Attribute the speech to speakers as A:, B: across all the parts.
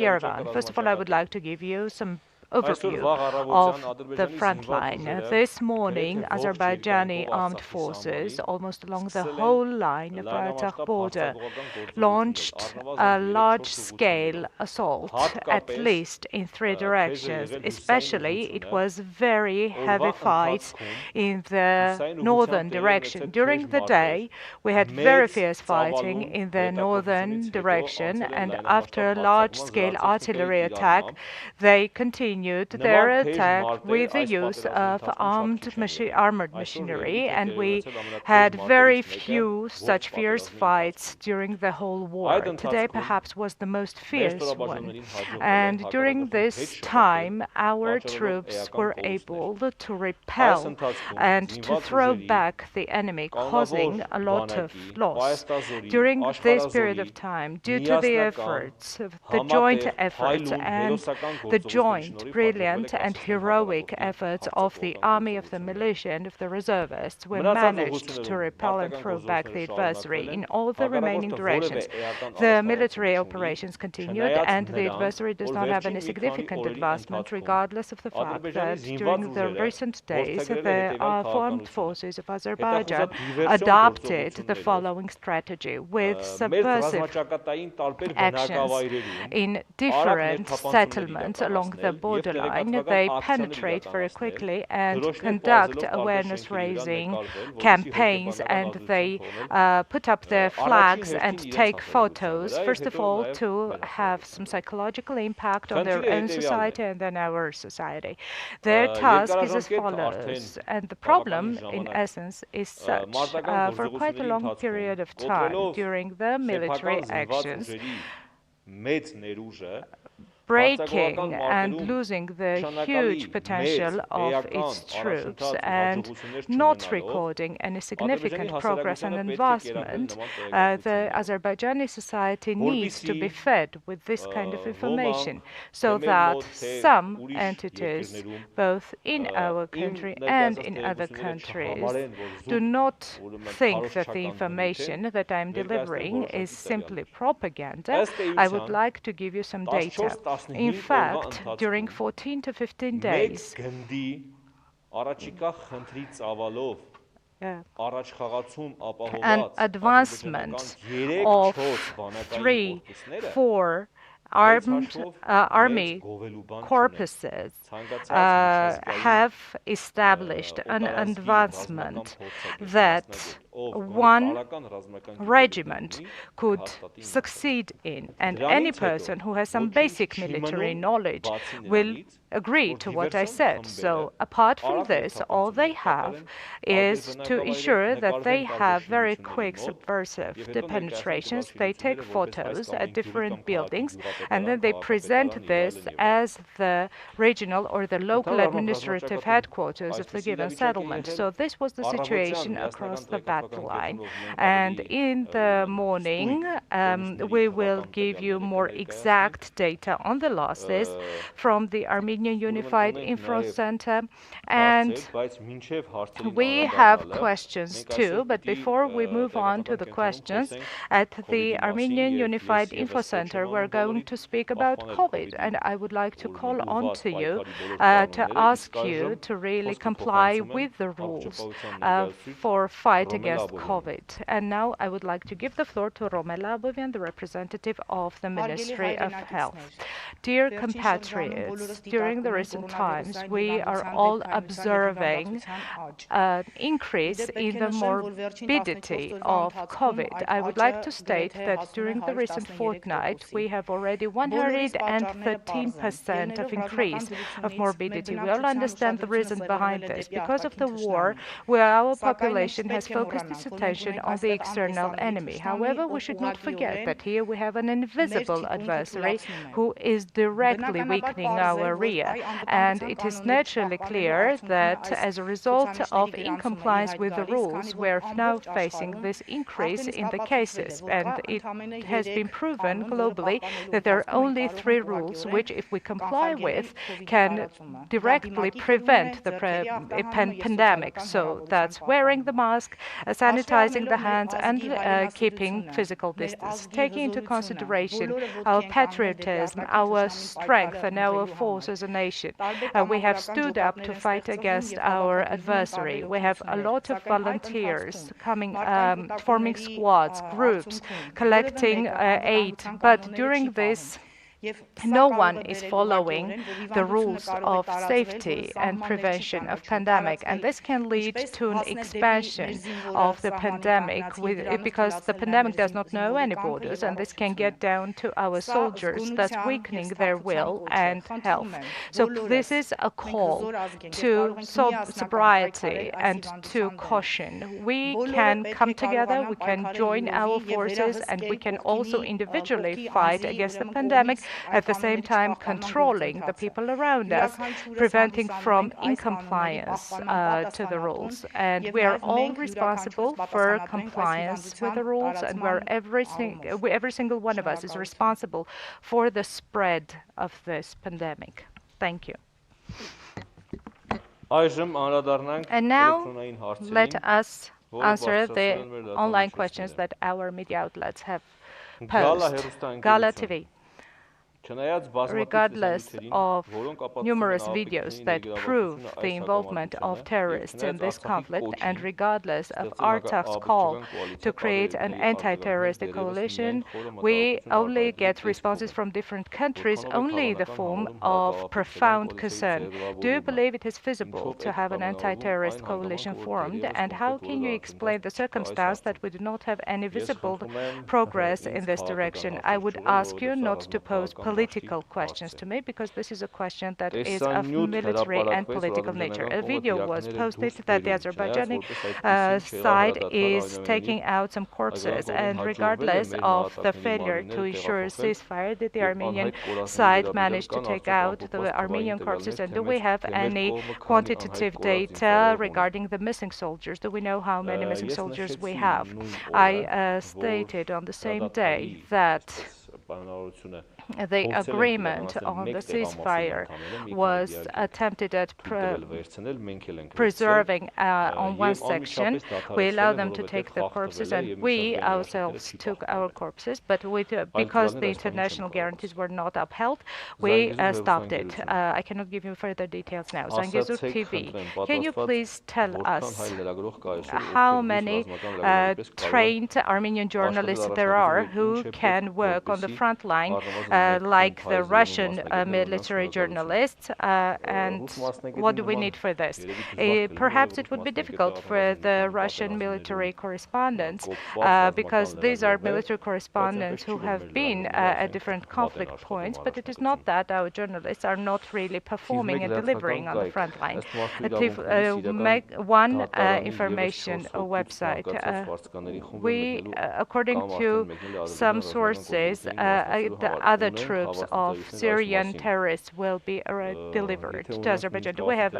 A: Yerevan. First of all, I would like to give you some overview of the front line. This morning, Azerbaijani armed forces, almost along the whole line of Artsakh border, launched a large-scale assault, at least in three directions. Especially, it was very heavy fights in the northern direction. During the day, we had very fierce fighting in the northern direction, and after a large-scale artillery attack, they continued their attack with the use of armored machinery, and we had very few such fierce fights during the whole war. Today perhaps was the most fierce one, and during this time our troops were able to repel and to throw back the enemy, causing a lot of loss. During this period of time, due to the efforts, the joint efforts and the joint brilliant and heroic efforts of the army, of the militia, and of the reservists, we managed to repel and throw back the adversary in all the remaining directions. The military operations continued, and the adversary does not have any significant advancement, regardless of the fact that during the recent days, the armed forces of Azerbaijan adopted the following strategy with subversive actions in different settlements along the borderline. They penetrate very quickly and conduct awareness-raising campaigns, and they put up their flags and take photos, first of all, to have some psychological impact on their own society and then our society. Their task is as follows, and the problem, in essence, is such. For quite a long period of time during the military actions, breaking and losing the huge potential of its troops and not recording any significant progress and advancement, the Azerbaijani society needs to be fed with this kind of information so that some entities, both in our country and in other countries, do not think that the information that I'm delivering is simply propaganda. I would like to give you some data. In fact, during 14 to 15 days, an advancement of 3, 4 army corpuses have established an advancement that one regiment could succeed in, and any person who has some basic military knowledge will agree to what I said. So apart from this, all they have is to ensure that they have very quick subversive penetrations. They take photos at different buildings, and then they present this as the regional or the local administrative headquarters of the given settlement. So this was the situation across the battle line. And in the morning, we will give you more exact data on the losses from the Armenian Unified Info Center. And we have questions too, but before we move on to the questions, at the Armenian Unified Info Center, we're going to speak about COVID, and I would like to call on to you to ask you to really comply with the rules for fight against COVID. And now I would like to give the floor to Romella Abovyan, the representative of the Ministry of Health. Dear compatriots, during the recent times, we are all observing an increase in the morbidity of COVID. I would like to state that during the recent fortnight, we have already 113% of increase of morbidity. We all understand the reason behind this. Because of the war, where our population has focused its attention on the external enemy. However, we should not forget that here we have an invisible adversary who is directly weakening our rear. And it is naturally clear that as a result of incompliance with the rules, we're now facing this increase in the cases. And it has been proven globally that there are only 3 rules which, if we comply with, can directly prevent the pandemic. So that's wearing the mask, sanitizing the hands and keeping physical distance. Taking into consideration our patriotism, our strength and our force as a nation, we have stood up to fight against our adversary. We have a lot of volunteers coming, forming squads, groups, collecting aid. But during this, no one is following the rules of safety and prevention of pandemic, and this can lead to an expansion of the pandemic because the pandemic does not know any borders, and this can get down to our soldiers, thus weakening their will and health. So this is a call to sobriety and to caution. We can come together, we can join our forces, and we can also individually fight against the pandemic, at the same time controlling the people around us, preventing from incompliance to the rules. And we are all responsible for compliance with the rules, and every single one of us is responsible for the spread of this pandemic. Thank you. And now let us answer the online questions that our media outlets have posed. Gala TV. Regardless of numerous videos that prove the involvement of terrorists in this conflict, and regardless of Artsak's call to create an anti-terrorist coalition, we only get responses from different countries only in the form of profound concern. Do you believe it is feasible to have an anti-terrorist coalition formed, and how can you explain the circumstance that we do not have any visible progress in this direction? I would ask you not to pose political questions to me, because this is a question that is of military and political nature. A video was posted that the Azerbaijani side is taking out some corpses, and regardless of the failure to ensure ceasefire, did the Armenian side manage to take out the Armenian corpses, and do we have any quantitative data regarding the missing soldiers? Do we know how many missing soldiers we have? I stated on the same day that the agreement on the ceasefire was attempted at preserving on one section. We allowed them to take the corpses, and we ourselves took our corpses, but because the international guarantees were not upheld, we stopped it. I cannot give you further details now. Zangezur TV, can you please tell us how many trained Armenian journalists there are who can work on the front line, like the Russian military journalists, and what do we need for this? Perhaps it would be difficult for the Russian military correspondents, because these are military correspondents who have been at different conflict points, but it is not that our journalists are not really performing and delivering on the front line. One information website, according to some sources, the other troops of Syrian terrorists will be delivered to Azerbaijan. Do we have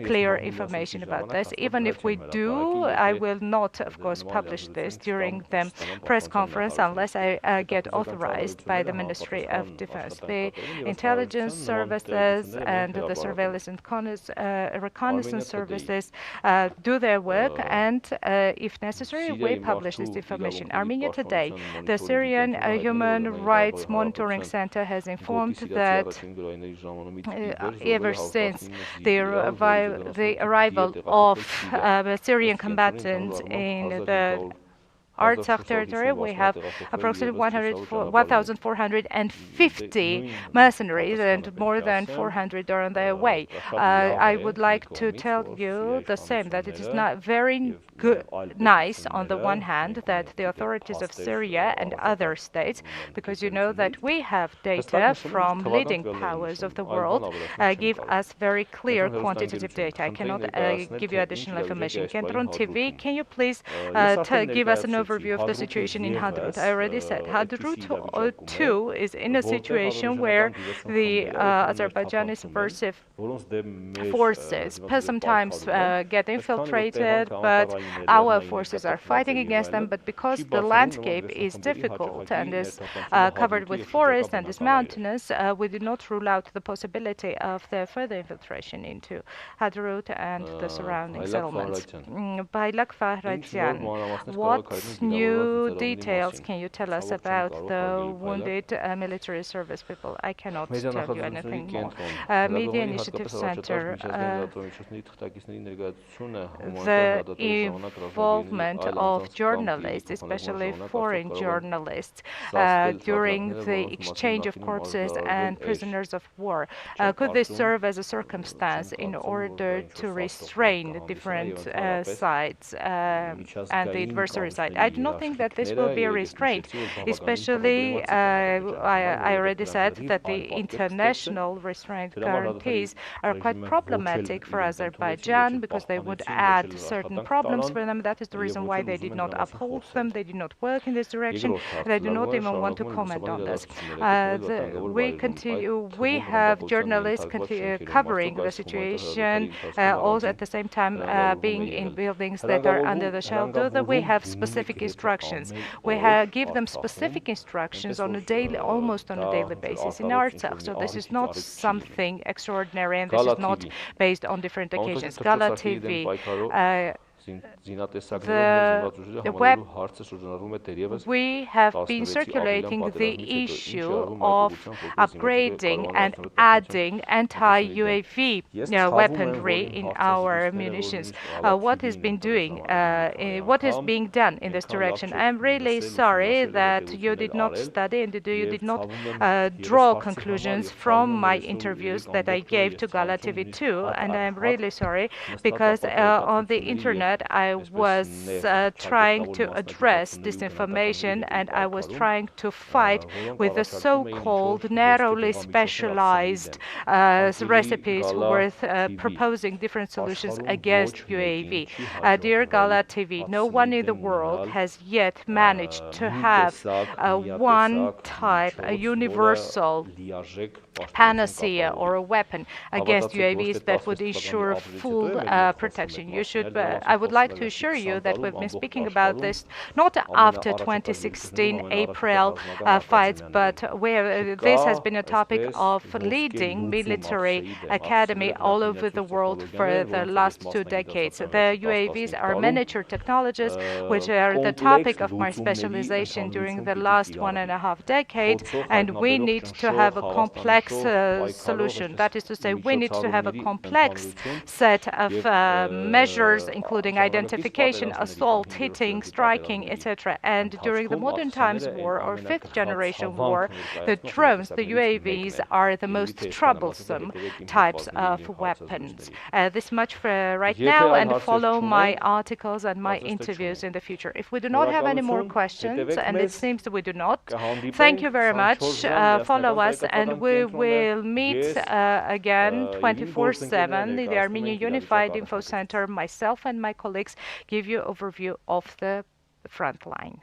A: clear information about this? Even if we do, I will not, of course, publish this during the press conference unless I get authorized by the Ministry of Defense. The intelligence services and the surveillance and reconnaissance services do their work, and if necessary, we publish this information. Armenia Today, the Syrian Human Rights Monitoring Center has informed that ever since the arrival of Syrian combatants in the Artsakh territory, we have approximately 1,450 mercenaries, and more than 400 are on their way. I would like to tell you the same, that it is not very nice on the one hand that the authorities of Syria and other states, because you know that we have data from leading powers of the world, give us very clear quantitative data. I cannot give you additional information. Kentron TV, can you please give us an overview of the situation in Hadrut. I already said Hadrut too is in a situation where the Azerbaijani subversive forces sometimes get infiltrated, but our forces are fighting against them. But because the landscape is difficult and is covered with forest and is mountainous, we did not rule out the possibility of the further infiltration into Hadrut and the surrounding settlements. Baylak Fahretyan, what new details can you tell us about the wounded military service people? I cannot tell you anything more. Media Initiative Center, the involvement of journalists, especially foreign journalists, during the exchange of corpses and prisoners of war. Could this serve as a circumstance in order to restrain different sides and the adversary side? I do not think that this will be a restraint, especially I already said that the international restraint guarantees are quite problematic for Azerbaijan because they would add certain problems for them. That is the reason why they did not uphold them, they did not work in this direction, and I do not even want to comment on this. We have journalists covering the situation, also at the same time being in buildings that are under the shelter. That we have specific instructions. We give them specific instructions on a daily, almost on a daily basis in Artsakh. So this is not something extraordinary, and this is not based on different occasions. Gala TV. We have been circulating the issue of upgrading and adding anti-UAV weaponry in our munitions. What is being done in this direction? I'm really sorry that you did not study and you did not draw conclusions from my interviews that I gave to Gala TV 2, and I'm really sorry because on the internet I was trying to address disinformation, and I was trying to fight with the so-called narrowly specialized recipes who were proposing different solutions against UAV. Dear Gala TV, no one in the world has yet managed to have one type, a universal panacea or a weapon against UAVs that would ensure full protection. I would like to assure you that we've been speaking about this not after 2016 April fights, but this has been a topic of leading military academy all over the world for the last 2 decades. The UAVs are miniature technologies, which are the topic of my specialization during the last 1.5 decades, and we need to have a complex solution. That is to say, we need to have a complex set of measures, including identification, assault, hitting, striking, etc. And during the modern times war or 5th generation war, the drones, the UAVs, are the most troublesome types of weapons. This much for right now, and follow my articles and my interviews in the future. If we do not have any more questions, and it seems that we do not, thank you very much. Follow us, and we will meet again 24/7. The Armenian Unified Info Center, myself and my colleagues give you an overview of the front line.